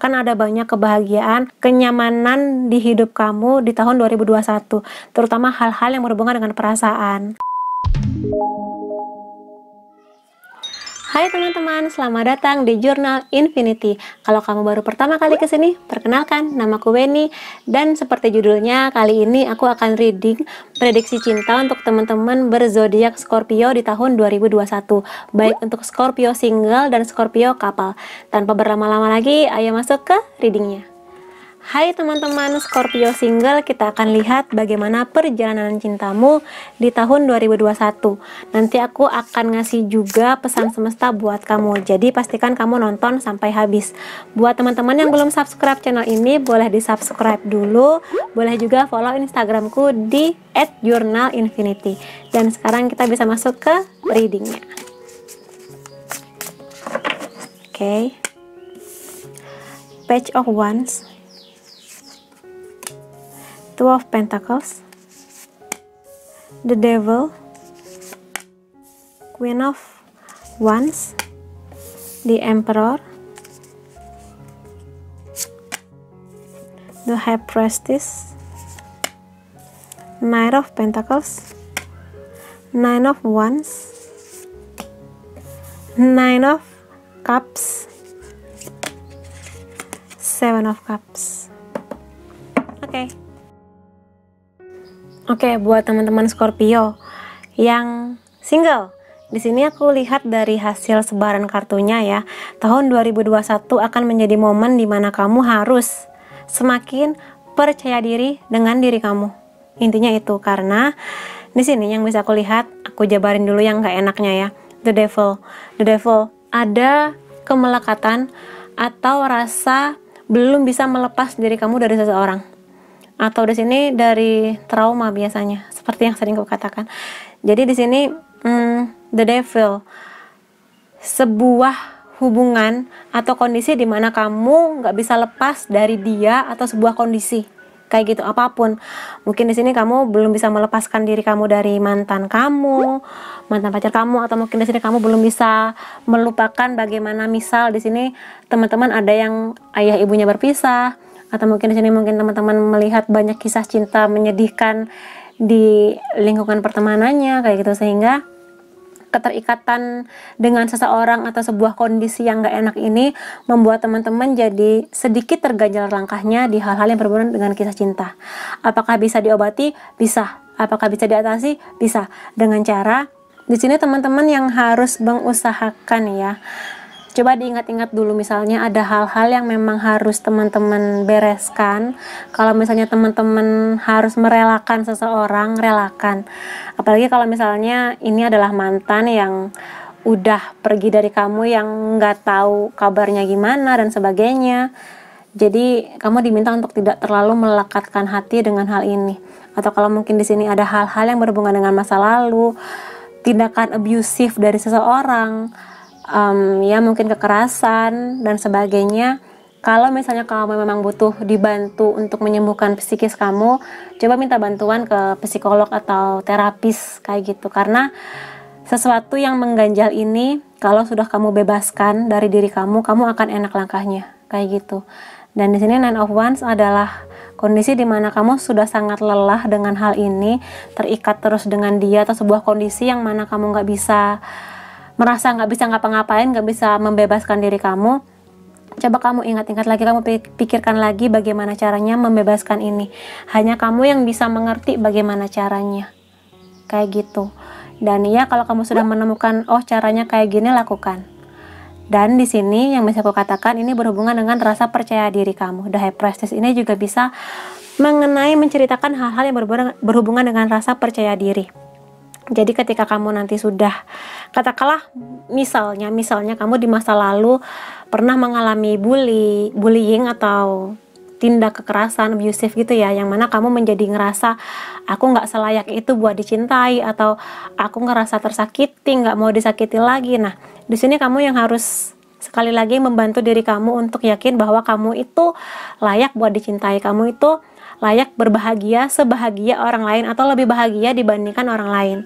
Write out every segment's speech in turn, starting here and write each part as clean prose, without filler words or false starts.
akan ada banyak kebahagiaan, kenyamanan di hidup kamu di tahun 2021, terutama hal-hal yang berhubungan dengan perasaan. Hai teman-teman, selamat datang di Jurnal Infinity. Kalau kamu baru pertama kali kesini, perkenalkan, namaku Weni. Dan seperti judulnya, kali ini aku akan reading prediksi cinta untuk teman-teman berzodiak Scorpio di tahun 2021. Baik untuk Scorpio single dan Scorpio couple. Tanpa berlama-lama lagi, ayo masuk ke readingnya. Hai teman-teman Scorpio single, kita akan lihat bagaimana perjalanan cintamu di tahun 2021. Nanti aku akan ngasih juga pesan semesta buat kamu, jadi pastikan kamu nonton sampai habis. Buat teman-teman yang belum subscribe channel ini, boleh di subscribe dulu. Boleh juga follow Instagramku di @journalinfinity. Dan sekarang kita bisa masuk ke readingnya. Oke. Page of Wands, Two of Pentacles, the Devil, Queen of Wands, the Emperor, the High Priestess, Knight of Pentacles, Nine of Wands, Nine of Cups, Seven of Cups. Oke, buat teman-teman Scorpio yang single, di sini aku lihat dari hasil sebaran kartunya ya, tahun 2021 akan menjadi momen dimana kamu harus semakin percaya diri dengan diri kamu. Intinya itu, karena di sini yang bisa aku lihat, aku jabarin dulu yang gak enaknya ya. The Devil ada kemelekatan atau rasa belum bisa melepas diri kamu dari seseorang. Atau di sini dari trauma biasanya, seperti yang sering aku katakan. Jadi di sini the Devil, sebuah hubungan atau kondisi di mana kamu nggak bisa lepas dari dia atau sebuah kondisi kayak gitu, apapun. Mungkin di sini kamu belum bisa melepaskan diri kamu dari mantan pacar kamu, atau mungkin di sini kamu belum bisa melupakan bagaimana, misal di sini teman-teman ada yang ayah ibunya berpisah. Atau mungkin di sini teman-teman melihat banyak kisah cinta menyedihkan di lingkungan pertemanannya kayak gitu, sehingga keterikatan dengan seseorang atau sebuah kondisi yang gak enak ini membuat teman-teman jadi sedikit terganjal langkahnya di hal-hal yang berhubungan dengan kisah cinta. Apakah bisa diobati? Bisa. Apakah bisa diatasi? Bisa. Dengan cara di sini teman-teman yang harus mengusahakan ya. Coba diingat-ingat dulu, misalnya ada hal-hal yang memang harus teman-teman bereskan. Kalau misalnya teman-teman harus merelakan seseorang, relakan. Apalagi kalau misalnya ini adalah mantan yang udah pergi dari kamu, yang nggak tahu kabarnya gimana dan sebagainya. Jadi kamu diminta untuk tidak terlalu melekatkan hati dengan hal ini. Atau kalau mungkin di sini ada hal-hal yang berhubungan dengan masa lalu, tindakan abusif dari seseorang, ya mungkin kekerasan dan sebagainya. Kalau misalnya kamu memang butuh dibantu untuk menyembuhkan psikis kamu, coba minta bantuan ke psikolog atau terapis kayak gitu, karena sesuatu yang mengganjal ini kalau sudah kamu bebaskan dari diri kamu, kamu akan enak langkahnya kayak gitu. Dan di sini Nine of Wands adalah kondisi dimana kamu sudah sangat lelah dengan hal ini, terikat terus dengan dia, atau sebuah kondisi yang mana kamu merasa nggak bisa ngapa-ngapain, nggak bisa membebaskan diri kamu. Coba kamu ingat-ingat lagi, kamu pikirkan lagi bagaimana caranya membebaskan ini. Hanya kamu yang bisa mengerti bagaimana caranya kayak gitu. Dan ya, kalau kamu sudah menemukan oh caranya kayak gini, lakukan. Dan di sini yang bisa aku katakan ini berhubungan dengan rasa percaya diri kamu. The High Priestess ini juga bisa menceritakan hal-hal yang berhubungan dengan rasa percaya diri. Jadi ketika kamu nanti sudah, katakanlah misalnya kamu di masa lalu pernah mengalami bullying atau tindak kekerasan, abusive gitu ya, yang mana kamu menjadi ngerasa aku nggak selayak itu buat dicintai, atau aku ngerasa tersakiti, nggak mau disakiti lagi. Nah, di sini kamu yang harus sekali lagi membantu diri kamu untuk yakin bahwa kamu itu layak buat dicintai, kamu itu layak berbahagia sebahagia orang lain atau lebih bahagia dibandingkan orang lain.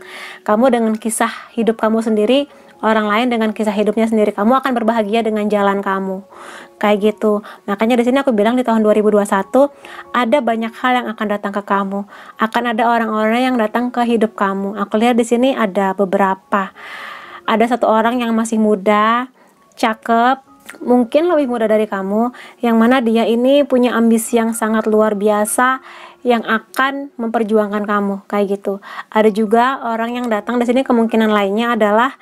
Kamu dengan kisah hidup kamu sendiri orang lain dengan kisah hidupnya sendiri. Kamu akan berbahagia dengan jalan kamu. Kayak gitu. Makanya di sini aku bilang di tahun 2021 ada banyak hal yang akan datang ke kamu. Akan ada orang-orang yang datang ke hidup kamu. Aku lihat di sini ada beberapa. Ada satu orang yang masih muda, cakep, mungkin lebih muda dari kamu, yang mana dia ini punya ambisi yang sangat luar biasa yang akan memperjuangkan kamu, kayak gitu. Ada juga orang yang datang di sini, kemungkinan lainnya adalah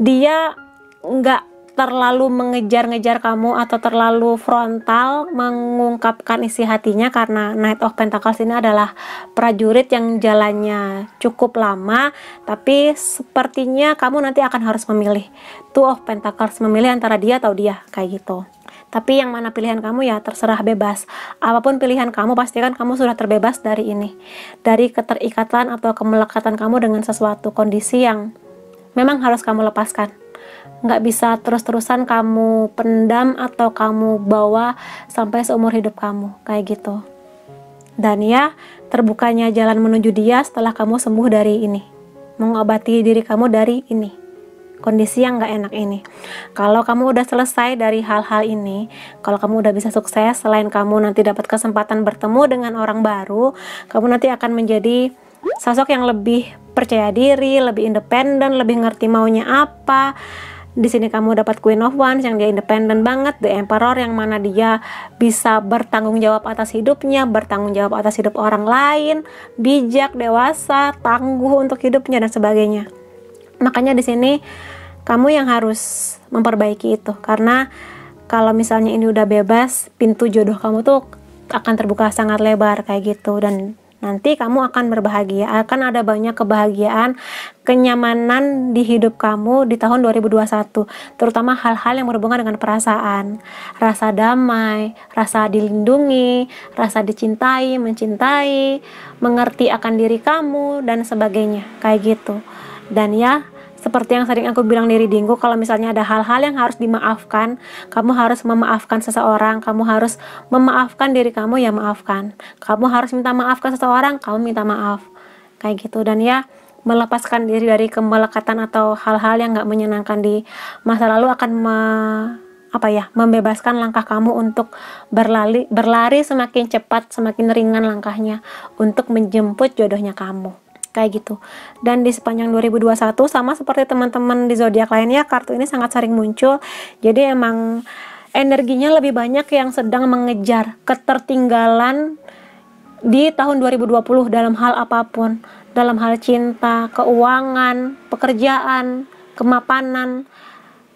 dia nggak terlalu mengejar-ngejar kamu atau terlalu frontal mengungkapkan isi hatinya, karena Knight of Pentacles ini adalah prajurit yang jalannya cukup lama, tapi sepertinya kamu nanti akan harus memilih. Two of Pentacles, memilih antara dia atau dia, kayak gitu. Tapi yang mana pilihan kamu ya terserah, bebas. Apapun pilihan kamu, pastikan kamu sudah terbebas dari ini, dari keterikatan atau kemelekatan kamu dengan sesuatu kondisi yang memang harus kamu lepaskan. Nggak bisa terus-terusan kamu pendam atau kamu bawa sampai seumur hidup kamu, kayak gitu. Dan ya, terbukanya jalan menuju dia setelah kamu sembuh dari ini, mengobati diri kamu dari ini, kondisi yang nggak enak ini. Kalau kamu udah selesai dari hal-hal ini, kalau kamu udah bisa sukses, selain kamu nanti dapat kesempatan bertemu dengan orang baru, kamu nanti akan menjadi sosok yang lebih percaya diri, lebih independen, lebih ngerti maunya apa. Di sini kamu dapat Queen of Wands yang dia independen banget, The Emperor yang mana dia bisa bertanggung jawab atas hidupnya, bertanggung jawab atas hidup orang lain, bijak, dewasa, tangguh untuk hidupnya dan sebagainya. Makanya di sini kamu yang harus memperbaiki itu, karena kalau misalnya ini udah bebas, pintu jodoh kamu tuh akan terbuka sangat lebar, kayak gitu. Dan nanti kamu akan berbahagia, akan ada banyak kebahagiaan, kenyamanan di hidup kamu di tahun 2021, terutama hal-hal yang berhubungan dengan perasaan, rasa damai, rasa dilindungi, rasa dicintai, mencintai, mengerti akan diri kamu dan sebagainya, kayak gitu. Dan ya, seperti yang sering aku bilang di readingku, kalau misalnya ada hal-hal yang harus dimaafkan, kamu harus memaafkan seseorang, kamu harus memaafkan diri kamu, ya maafkan. Kamu harus minta maaf ke seseorang, kamu minta maaf, kayak gitu. Dan ya, melepaskan diri dari kemelekatan atau hal-hal yang gak menyenangkan di masa lalu akan membebaskan langkah kamu untuk berlari semakin cepat, semakin ringan langkahnya untuk menjemput jodohnya kamu, kayak gitu. Dan di sepanjang 2021, sama seperti teman-teman di zodiak lainnya, kartu ini sangat sering muncul. Jadi emang energinya lebih banyak yang sedang mengejar ketertinggalan di tahun 2020 dalam hal apapun, dalam hal cinta, keuangan, pekerjaan, kemapanan,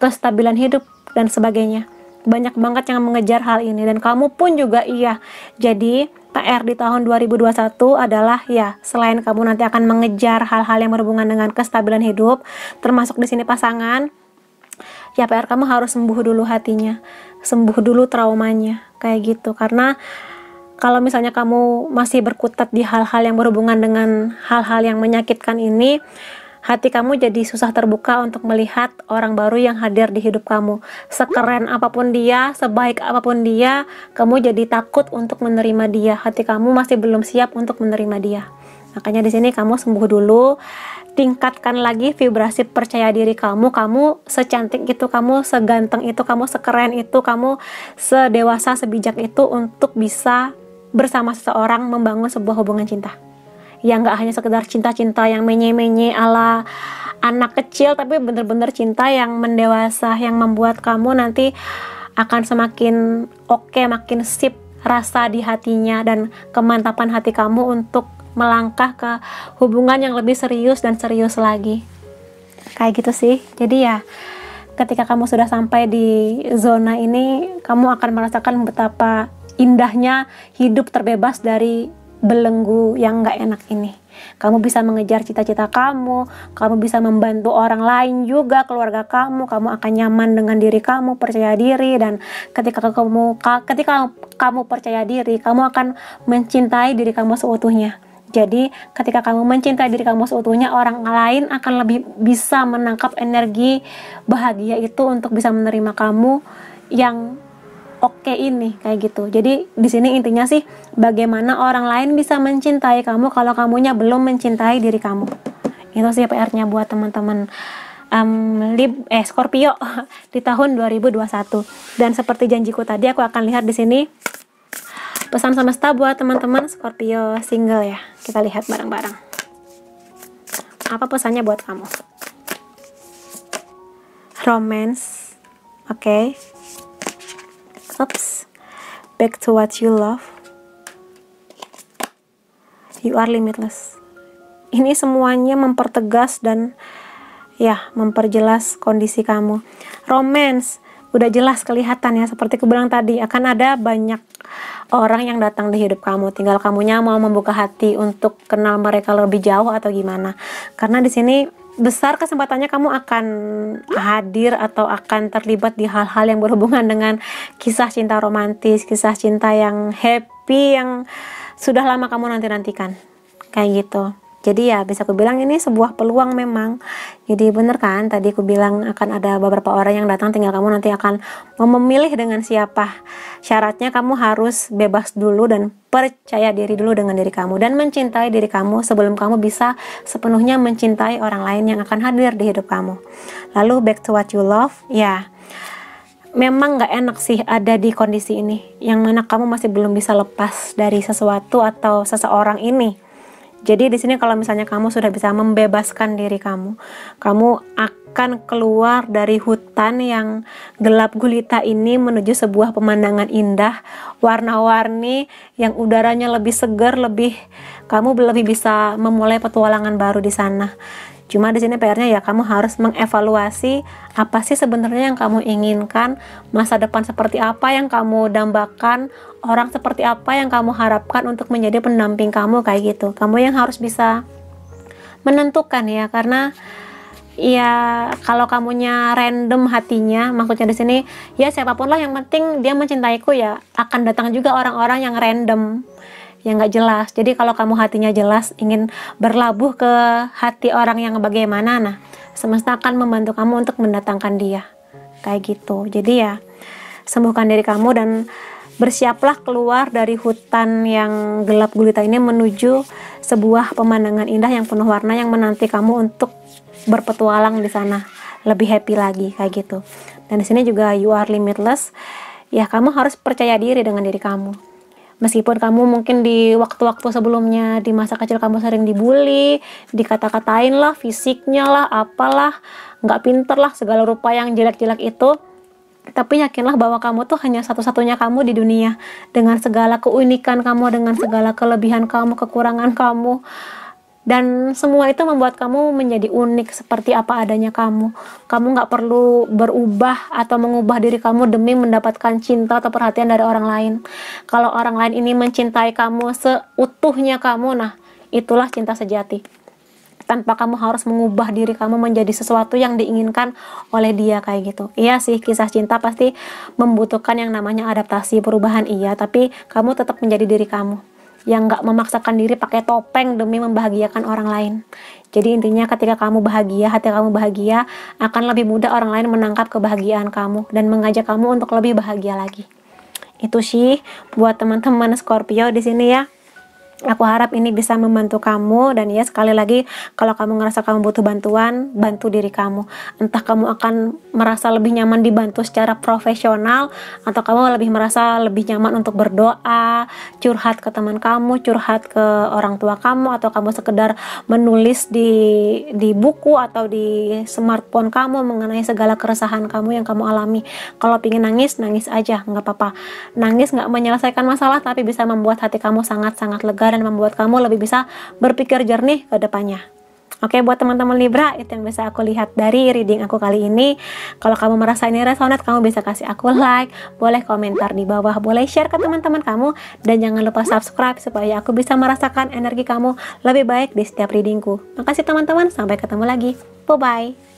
kestabilan hidup dan sebagainya. Banyak banget yang mengejar hal ini, dan kamu pun juga iya. Jadi PR di tahun 2021 adalah ya, selain kamu nanti akan mengejar hal-hal yang berhubungan dengan kestabilan hidup, termasuk di sini pasangan, ya PR kamu harus sembuh dulu hatinya, sembuh dulu traumanya, kayak gitu. Karena kalau misalnya kamu masih berkutat di hal-hal yang berhubungan dengan hal-hal yang menyakitkan ini, hati kamu jadi susah terbuka untuk melihat orang baru yang hadir di hidup kamu. Sekeren apapun dia, sebaik apapun dia, kamu jadi takut untuk menerima dia. Hati kamu masih belum siap untuk menerima dia. Makanya di sini kamu sembuh dulu, tingkatkan lagi vibrasi percaya diri kamu. Kamu secantik itu, kamu seganteng itu, kamu sekeren itu, kamu sedewasa, sebijak itu untuk bisa bersama seseorang membangun sebuah hubungan cinta. Yang nggak hanya sekedar cinta-cinta yang menye-menye ala anak kecil, tapi bener-bener cinta yang mendewasa, yang membuat kamu nanti akan semakin oke, makin sip rasa di hatinya dan kemantapan hati kamu untuk melangkah ke hubungan yang lebih serius dan serius lagi. Kayak gitu sih. Jadi ya, ketika kamu sudah sampai di zona ini, kamu akan merasakan betapa indahnya hidup terbebas dari belenggu yang gak enak ini. Kamu bisa mengejar cita-cita kamu bisa membantu orang lain juga, keluarga kamu akan nyaman dengan diri kamu, percaya diri. Dan ketika kamu percaya diri, kamu akan mencintai diri kamu seutuhnya. Jadi ketika kamu mencintai diri kamu seutuhnya, orang lain akan lebih bisa menangkap energi bahagia itu untuk bisa menerima kamu yang oke ini, kayak gitu. Jadi di sini intinya sih, bagaimana orang lain bisa mencintai kamu kalau kamunya belum mencintai diri kamu. Itu sih PR-nya buat teman-teman Scorpio di tahun 2021. Dan seperti janjiku tadi, aku akan lihat di sini pesan semesta buat teman-teman Scorpio single ya. Kita lihat bareng-bareng. Apa pesannya buat kamu? Romance. Oke. Oops. Back to what you love. You are limitless. Ini semuanya mempertegas dan ya, memperjelas kondisi kamu. Romance, udah jelas kelihatan ya, seperti aku bilang tadi, akan ada banyak orang yang datang di hidup kamu. Tinggal kamunya mau membuka hati untuk kenal mereka lebih jauh atau gimana. Karena di sini besar kesempatannya kamu akan hadir atau akan terlibat di hal-hal yang berhubungan dengan kisah cinta romantis, kisah cinta yang happy, yang sudah lama kamu nanti-nantikan. Kayak gitu. Jadi ya bisa aku bilang ini sebuah peluang memang. Jadi bener kan tadi aku bilang akan ada beberapa orang yang datang, tinggal kamu nanti akan memilih dengan siapa. Syaratnya kamu harus bebas dulu dan percaya diri dulu dengan diri kamu dan mencintai diri kamu sebelum kamu bisa sepenuhnya mencintai orang lain yang akan hadir di hidup kamu. Lalu back to what you love, ya memang gak enak sih ada di kondisi ini yang mana kamu masih belum bisa lepas dari sesuatu atau seseorang ini. Jadi di sini kalau misalnya kamu sudah bisa membebaskan diri kamu, kamu akan keluar dari hutan yang gelap gulita ini menuju sebuah pemandangan indah, warna-warni, yang udaranya lebih segar, kamu lebih bisa memulai petualangan baru di sana. Cuma di sini PR-nya ya kamu harus mengevaluasi apa sih sebenarnya yang kamu inginkan, masa depan seperti apa yang kamu dambakan, orang seperti apa yang kamu harapkan untuk menjadi pendamping kamu, kayak gitu. Kamu yang harus bisa menentukan ya, karena ya kalau kamunya random hatinya, maksudnya di sini ya siapapun lah yang penting dia mencintaiku, ya akan datang juga orang-orang yang random, yang nggak jelas. Jadi kalau kamu hatinya jelas ingin berlabuh ke hati orang yang bagaimana, nah semesta akan membantu kamu untuk mendatangkan dia, kayak gitu. Jadi ya sembuhkan diri kamu dan bersiaplah keluar dari hutan yang gelap gulita ini menuju sebuah pemandangan indah yang penuh warna yang menanti kamu untuk berpetualang di sana lebih happy lagi, kayak gitu. Dan di sini juga you are limitless. Ya kamu harus percaya diri dengan diri kamu. Meskipun kamu mungkin di waktu-waktu sebelumnya, di masa kecil kamu sering dibully, dikata-katain lah, fisiknya lah, apalah, nggak pinter lah, segala rupa yang jelek-jelek itu. Tapi yakinlah bahwa kamu tuh hanya satu-satunya kamu di dunia. Dengan segala keunikan kamu, dengan segala kelebihan kamu, kekurangan kamu. Dan semua itu membuat kamu menjadi unik seperti apa adanya kamu. Kamu nggak perlu berubah atau mengubah diri kamu demi mendapatkan cinta atau perhatian dari orang lain. Kalau orang lain ini mencintai kamu seutuhnya kamu, nah itulah cinta sejati. Tanpa kamu harus mengubah diri kamu menjadi sesuatu yang diinginkan oleh dia, kayak gitu. Iya sih, kisah cinta pasti membutuhkan yang namanya adaptasi, perubahan, iya. Tapi kamu tetap menjadi diri kamu yang nggak memaksakan diri pakai topeng demi membahagiakan orang lain. Jadi intinya ketika kamu bahagia, hati kamu bahagia, akan lebih mudah orang lain menangkap kebahagiaan kamu dan mengajak kamu untuk lebih bahagia lagi. Itu sih buat teman-teman Scorpio di sini ya. Aku harap ini bisa membantu kamu. Dan ya sekali lagi, kalau kamu ngerasa kamu butuh bantuan, bantu diri kamu. Entah kamu akan merasa lebih nyaman dibantu secara profesional, atau kamu lebih merasa lebih nyaman untuk berdoa, curhat ke teman kamu, curhat ke orang tua kamu, atau kamu sekedar menulis di buku atau di smartphone kamu mengenai segala keresahan kamu yang kamu alami. Kalau pingin nangis, nangis aja, nggak apa-apa. Nangis nggak menyelesaikan masalah, tapi bisa membuat hati kamu sangat-sangat lega dan membuat kamu lebih bisa berpikir jernih ke depannya. Oke, buat teman-teman Libra, itu yang bisa aku lihat dari reading aku kali ini. Kalau kamu merasa ini resonate, kamu bisa kasih aku like, boleh komentar di bawah, boleh share ke teman-teman kamu, dan jangan lupa subscribe supaya aku bisa merasakan energi kamu lebih baik di setiap readingku. Makasih teman-teman, sampai ketemu lagi. Bye-bye.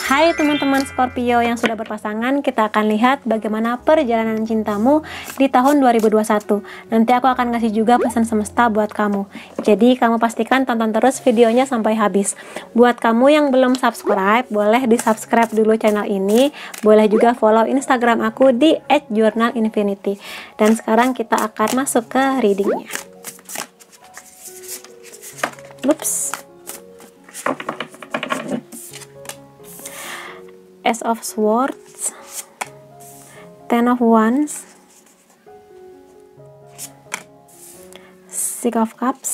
Hai teman-teman Scorpio yang sudah berpasangan, kita akan lihat bagaimana perjalanan cintamu di tahun 2021. Nanti aku akan ngasih juga pesan semesta buat kamu. Jadi kamu pastikan tonton terus videonya sampai habis. Buat kamu yang belum subscribe, boleh di subscribe dulu channel ini. Boleh juga follow Instagram aku di @journalinfinity. Dan sekarang kita akan masuk ke readingnya. Ups. Ace of Swords, Ten of Wands, Six of Cups,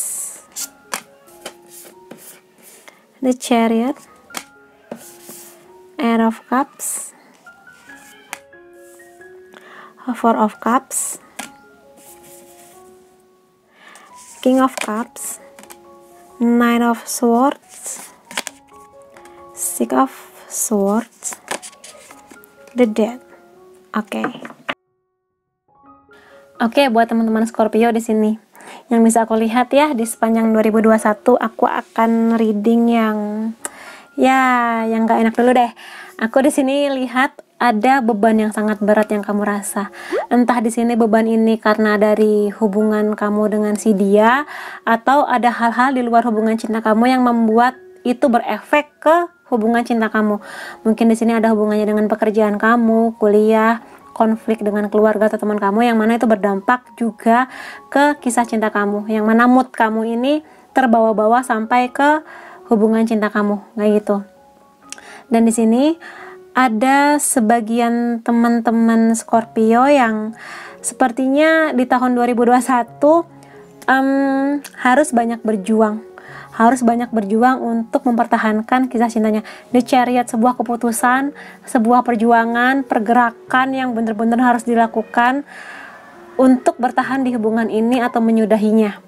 the Chariot, Eight of Cups, Four of Cups, King of Cups, Nine of Swords, Six of Swords, the Death. Oke, buat teman-teman Scorpio di sini yang bisa aku lihat ya, di sepanjang 2021 aku akan reading yang gak enak dulu deh. Aku di sini lihat ada beban yang sangat berat yang kamu rasa. Entah di sini beban ini karena dari hubungan kamu dengan si dia, atau ada hal-hal di luar hubungan cinta kamu yang membuat itu berefek ke hubungan cinta kamu. Mungkin di sini ada hubungannya dengan pekerjaan kamu, kuliah, konflik dengan keluarga atau teman kamu, yang mana itu berdampak juga ke kisah cinta kamu, yang mana mood kamu ini terbawa-bawa sampai ke hubungan cinta kamu, kayak gitu. Dan di sini ada sebagian teman-teman Scorpio yang sepertinya di tahun 2021 harus banyak berjuang untuk mempertahankan kisah cintanya. The Chariot, sebuah keputusan, sebuah perjuangan, pergerakan yang benar-benar harus dilakukan untuk bertahan di hubungan ini atau menyudahinya.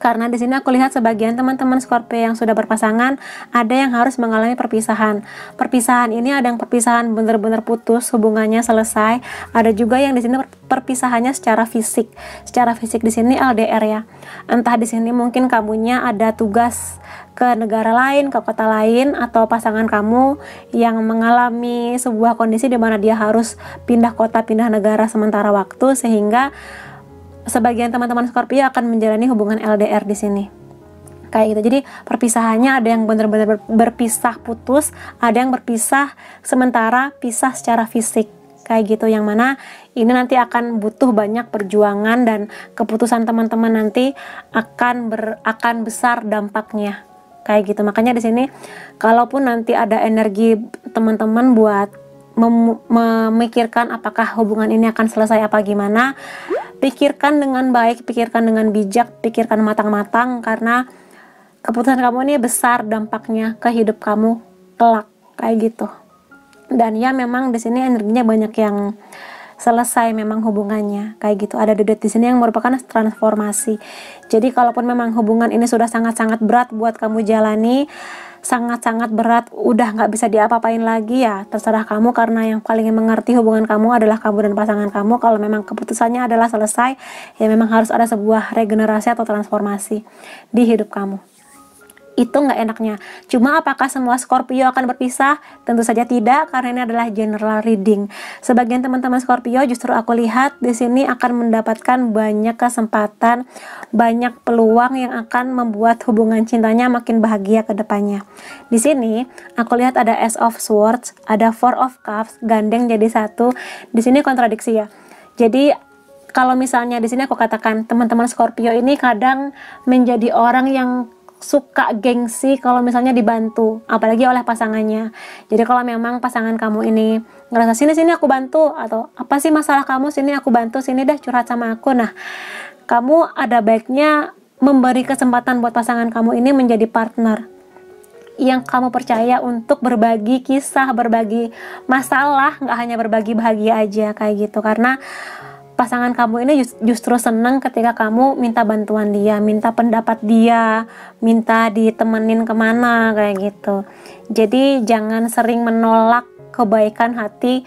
Karena di sini aku lihat sebagian teman-teman Scorpio yang sudah berpasangan ada yang harus mengalami perpisahan. Perpisahan ini ada yang perpisahan benar-benar putus, hubungannya selesai. Ada juga yang di sini perpisahannya secara fisik. Secara fisik di sini LDR ya. Entah di sini mungkin kamunya ada tugas ke negara lain, ke kota lain, atau pasangan kamu yang mengalami sebuah kondisi di mana dia harus pindah kota, pindah negara sementara waktu, sehingga sebagian teman-teman Scorpio akan menjalani hubungan LDR di sini. Kayak gitu. Jadi perpisahannya ada yang benar-benar berpisah putus, ada yang berpisah sementara, pisah secara fisik. Kayak gitu, yang mana ini nanti akan butuh banyak perjuangan dan keputusan teman-teman nanti akan besar dampaknya. Kayak gitu. Makanya di sini kalaupun nanti ada energi teman-teman buat memikirkan apakah hubungan ini akan selesai apa gimana, pikirkan dengan baik, pikirkan dengan bijak, pikirkan matang-matang, karena keputusan kamu ini besar dampaknya ke hidup kamu kelak, kayak gitu. Dan ya memang di sini energinya banyak yang selesai memang hubungannya, kayak gitu. Ada The Death di sini yang merupakan transformasi. Jadi kalaupun memang hubungan ini sudah sangat-sangat berat buat kamu jalani, sangat-sangat berat, udah nggak bisa diapa-apain lagi, ya terserah kamu, karena yang paling mengerti hubungan kamu adalah kamu dan pasangan kamu. Kalau memang keputusannya adalah selesai, ya memang harus ada sebuah regenerasi atau transformasi di hidup kamu. Itu nggak enaknya. Cuma apakah semua Scorpio akan berpisah? Tentu saja tidak, karena ini adalah general reading. Sebagian teman-teman Scorpio justru aku lihat di sini akan mendapatkan banyak kesempatan, banyak peluang yang akan membuat hubungan cintanya makin bahagia ke depannya. Di sini aku lihat ada Ace of Swords, ada Four of Cups, gandeng jadi satu. Di sini kontradiksi ya. Jadi kalau misalnya di sini aku katakan teman-teman Scorpio ini kadang menjadi orang yang suka gengsi kalau misalnya dibantu, apalagi oleh pasangannya. Jadi kalau memang pasangan kamu ini ngerasa sini aku bantu, atau apa sih masalah kamu, sini aku bantu, sini dah curhat sama aku, nah kamu ada baiknya memberi kesempatan buat pasangan kamu ini menjadi partner yang kamu percaya untuk berbagi kisah, berbagi masalah, nggak hanya berbagi bahagia aja, kayak gitu. Karena pasangan kamu ini justru senang ketika kamu minta bantuan dia, minta pendapat dia, minta ditemenin kemana, kayak gitu. Jadi jangan sering menolak kebaikan hati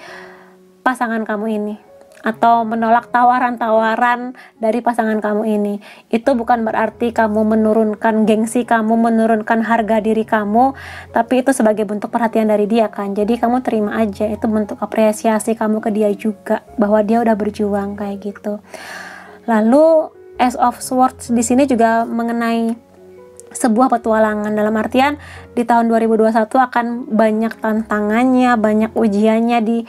pasangan kamu ini, atau menolak tawaran-tawaran dari pasangan kamu ini. Itu bukan berarti kamu menurunkan gengsi kamu, menurunkan harga diri kamu, tapi itu sebagai bentuk perhatian dari dia kan. Jadi kamu terima aja, itu bentuk apresiasi kamu ke dia juga, bahwa dia udah berjuang, kayak gitu. Lalu Ace of Swords di sini juga mengenai sebuah petualangan, dalam artian di tahun 2021 akan banyak tantangannya, banyak ujiannya di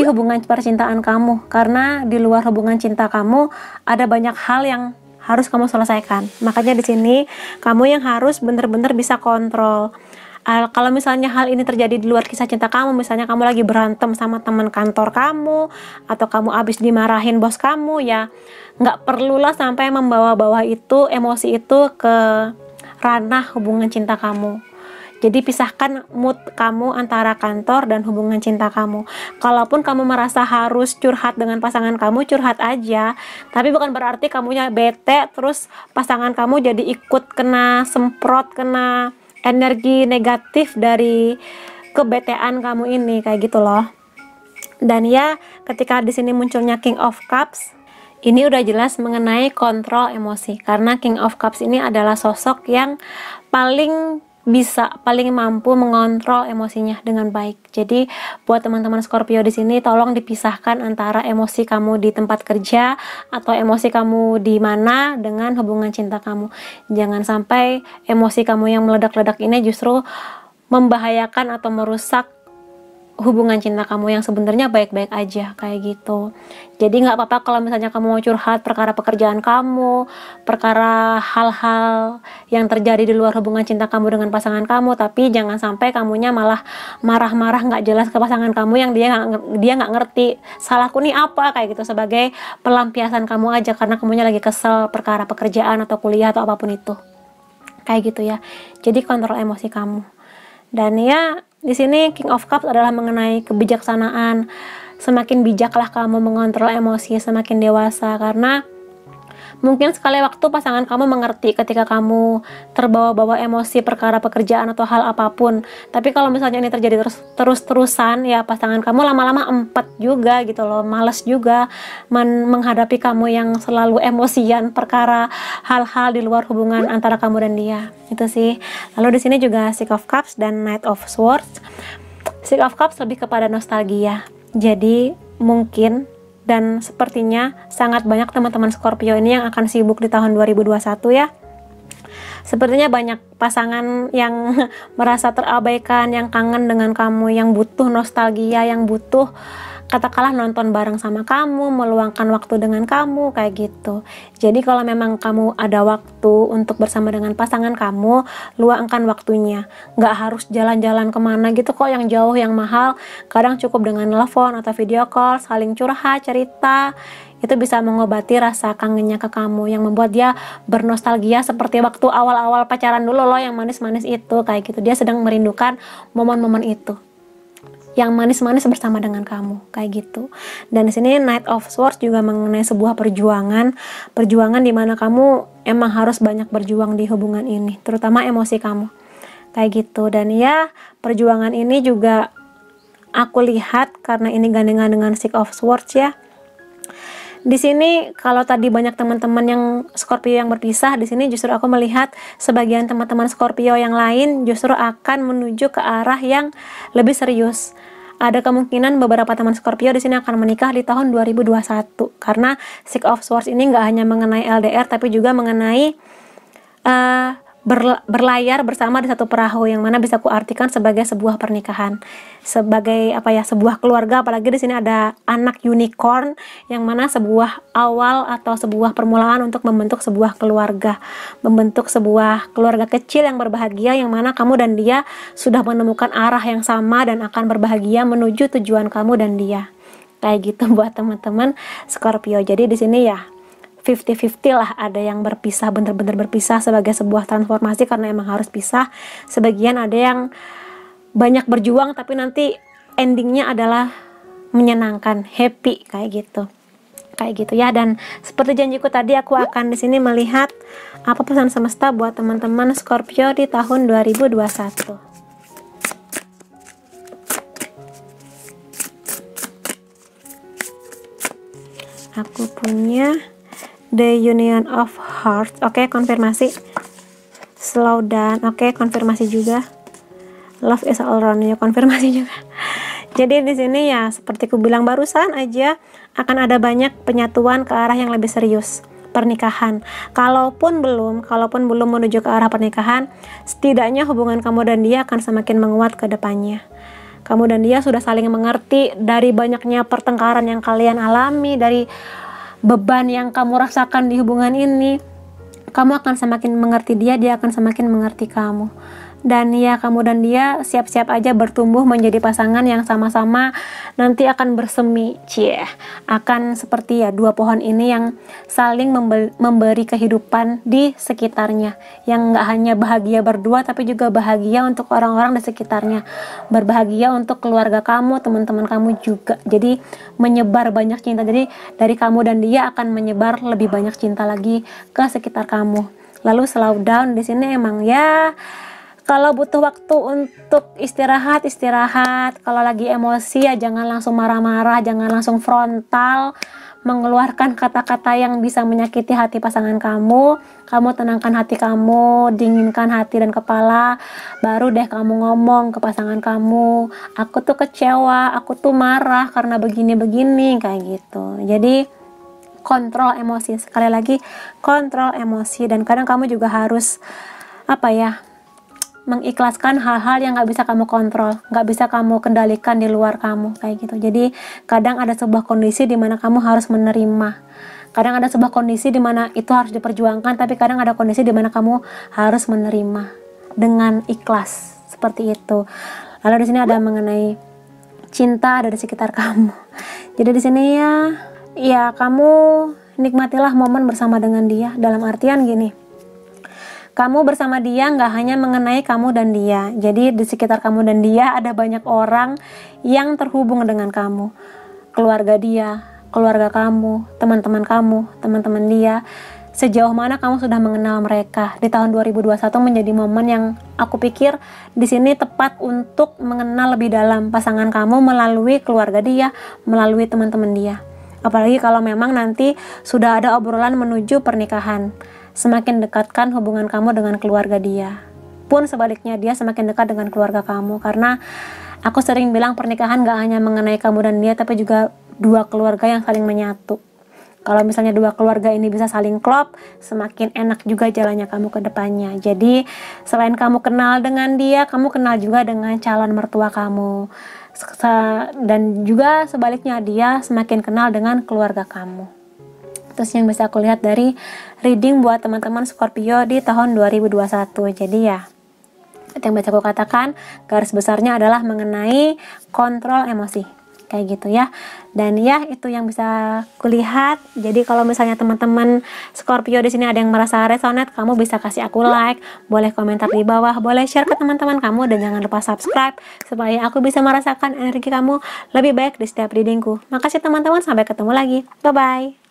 hubungan percintaan kamu, karena di luar hubungan cinta kamu ada banyak hal yang harus kamu selesaikan. Makanya di sini kamu yang harus benar-benar bisa kontrol Kalau misalnya hal ini terjadi di luar kisah cinta kamu, misalnya kamu lagi berantem sama teman kantor kamu, atau kamu abis dimarahin bos kamu, ya nggak perlulah sampai membawa-bawa itu, emosi itu ke ranah hubungan cinta kamu. Jadi pisahkan mood kamu antara kantor dan hubungan cinta kamu. Kalaupun kamu merasa harus curhat dengan pasangan kamu, curhat aja. Tapi bukan berarti kamunya bete, terus pasangan kamu jadi ikut kena semprot, kena energi negatif dari kebetean kamu ini, kayak gitu loh. Dan ya, ketika di sini munculnya King of Cups, ini udah jelas mengenai kontrol emosi. Karena King of Cups ini adalah sosok yang paling mampu mengontrol emosinya dengan baik. Jadi buat teman-teman Scorpio di sini, tolong dipisahkan antara emosi kamu di tempat kerja atau emosi kamu di mana dengan hubungan cinta kamu. Jangan sampai emosi kamu yang meledak-ledak ini justru membahayakan atau merusak hubungan cinta kamu yang sebenarnya baik-baik aja, kayak gitu. Jadi nggak apa-apa kalau misalnya kamu mau curhat perkara pekerjaan kamu, perkara hal-hal yang terjadi di luar hubungan cinta kamu dengan pasangan kamu, tapi jangan sampai kamunya malah marah-marah nggak jelas ke pasangan kamu yang dia nggak ngerti salahku nih apa, kayak gitu, sebagai pelampiasan kamu aja karena kamunya lagi kesel perkara pekerjaan atau kuliah atau apapun itu, kayak gitu ya. Jadi kontrol emosi kamu. Dan ya, di sini King of Cups adalah mengenai kebijaksanaan. Semakin bijaklah kamu mengontrol emosi, semakin dewasa, karena mungkin sekali waktu pasangan kamu mengerti ketika kamu terbawa-bawa emosi perkara pekerjaan atau hal apapun. Tapi kalau misalnya ini terjadi terus-terusan, ya pasangan kamu lama-lama empet juga gitu loh, males juga menghadapi kamu yang selalu emosian perkara hal-hal di luar hubungan antara kamu dan dia. Itu sih. Lalu di sini juga Six of Cups dan Knight of Swords. Six of Cups lebih kepada nostalgia. Jadi mungkin dan sepertinya sangat banyak teman-teman Scorpio ini yang akan sibuk di tahun 2021 ya. Sepertinya banyak pasangan yang merasa terabaikan, yang kangen dengan kamu, yang butuh nostalgia, yang butuh katakanlah nonton bareng sama kamu, meluangkan waktu dengan kamu, kayak gitu. Jadi kalau memang kamu ada waktu untuk bersama dengan pasangan kamu, luangkan waktunya. Nggak harus jalan-jalan kemana gitu kok yang jauh, yang mahal. Kadang cukup dengan telepon atau video call, saling curhat, cerita. Itu bisa mengobati rasa kangennya ke kamu, yang membuat dia bernostalgia seperti waktu awal-awal pacaran dulu loh, yang manis-manis itu, kayak gitu. Dia sedang merindukan momen-momen itu, yang manis-manis bersama dengan kamu, kayak gitu. Dan di sini Knight of Swords juga mengenai sebuah perjuangan di mana kamu emang harus banyak berjuang di hubungan ini, terutama emosi kamu, kayak gitu. Dan ya, perjuangan ini juga aku lihat karena ini gandengan dengan Six of Swords ya. Di sini kalau tadi banyak teman-teman yang Scorpio yang berpisah, di sini justru aku melihat sebagian teman-teman Scorpio yang lain justru akan menuju ke arah yang lebih serius. Ada kemungkinan beberapa teman Scorpio di sini akan menikah di tahun 2021 karena Six of Swords ini nggak hanya mengenai LDR tapi juga mengenai berlayar bersama di satu perahu, yang mana bisa kuartikan sebagai sebuah pernikahan, sebagai apa ya, sebuah keluarga. Apalagi di sini ada anak unicorn, yang mana sebuah awal atau sebuah permulaan untuk membentuk sebuah keluarga, membentuk sebuah keluarga kecil yang berbahagia, yang mana kamu dan dia sudah menemukan arah yang sama dan akan berbahagia menuju tujuan kamu dan dia, kayak gitu buat teman-teman Scorpio. Jadi di sini ya 50-50 lah, ada yang berpisah, bener-bener berpisah sebagai sebuah transformasi karena emang harus pisah. Sebagian ada yang banyak berjuang tapi nanti endingnya adalah menyenangkan, happy, kayak gitu ya. Dan seperti janjiku tadi, aku akan di sini melihat apa pesan semesta buat teman-teman Scorpio di tahun 2021. Aku punya The Union of Hearts. Oke, konfirmasi. Slow down. Oke, konfirmasi juga. Love is all around you, konfirmasi juga. Jadi di sini ya seperti ku bilang barusan aja, akan ada banyak penyatuan ke arah yang lebih serius, pernikahan. Kalaupun belum menuju ke arah pernikahan, setidaknya hubungan kamu dan dia akan semakin menguat ke depannya. Kamu dan dia sudah saling mengerti dari banyaknya pertengkaran yang kalian alami, dari beban yang kamu rasakan di hubungan ini. Kamu akan semakin mengerti dia, dia akan semakin mengerti kamu. Dan ya, kamu dan dia siap-siap aja bertumbuh menjadi pasangan yang sama-sama nanti akan bersemi, akan seperti ya dua pohon ini yang saling memberi kehidupan di sekitarnya, yang nggak hanya bahagia berdua tapi juga bahagia untuk orang-orang di sekitarnya, berbahagia untuk keluarga kamu, teman-teman kamu juga. Jadi menyebar banyak cinta, jadi dari kamu dan dia akan menyebar lebih banyak cinta lagi ke sekitar kamu. Lalu slow down di sini emang ya, kalau butuh waktu untuk istirahat. Kalau lagi emosi ya jangan langsung marah-marah, jangan langsung frontal mengeluarkan kata-kata yang bisa menyakiti hati pasangan kamu. Kamu tenangkan hati kamu, dinginkan hati dan kepala, baru deh kamu ngomong ke pasangan kamu, aku tuh kecewa, aku tuh marah karena begini-begini, kayak gitu. Jadi kontrol emosi, sekali lagi kontrol emosi. Dan kadang kamu juga harus mengikhlaskan hal-hal yang nggak bisa kamu kontrol, nggak bisa kamu kendalikan di luar kamu, kayak gitu. Jadi kadang ada sebuah kondisi di mana kamu harus menerima, kadang ada sebuah kondisi di mana itu harus diperjuangkan, tapi kadang ada kondisi di mana kamu harus menerima dengan ikhlas, seperti itu. Lalu di sini ada mengenai cinta ada di sekitar kamu. Jadi di sini ya kamu nikmatilah momen bersama dengan dia, dalam artian gini, kamu bersama dia nggak hanya mengenai kamu dan dia. Jadi di sekitar kamu dan dia ada banyak orang yang terhubung dengan kamu. Keluarga dia, keluarga kamu, teman-teman kamu, teman-teman dia. Sejauh mana kamu sudah mengenal mereka. Di tahun 2021 menjadi momen yang aku pikir di sini tepat untuk mengenal lebih dalam pasangan kamu melalui keluarga dia, melalui teman-teman dia. Apalagi kalau memang nanti sudah ada obrolan menuju pernikahan. Semakin dekatkan hubungan kamu dengan keluarga dia. Pun sebaliknya dia semakin dekat dengan keluarga kamu. Karena aku sering bilang pernikahan gak hanya mengenai kamu dan dia, tapi juga dua keluarga yang saling menyatu. Kalau misalnya dua keluarga ini bisa saling klop, semakin enak juga jalannya kamu ke depannya. Jadi selain kamu kenal dengan dia, kamu kenal juga dengan calon mertua kamu. Dan juga sebaliknya dia semakin kenal dengan keluarga kamu. Terus yang bisa aku lihat dari reading buat teman-teman Scorpio di tahun 2021. Jadi ya, itu yang bisa aku katakan, garis besarnya adalah mengenai kontrol emosi, kayak gitu ya. Dan ya, itu yang bisa kulihat. Jadi kalau misalnya teman-teman Scorpio di sini ada yang merasa resonate, kamu bisa kasih aku like, boleh komentar di bawah, boleh share ke teman-teman kamu, dan jangan lupa subscribe supaya aku bisa merasakan energi kamu lebih baik di setiap readingku. Makasih teman-teman, sampai ketemu lagi. Bye bye.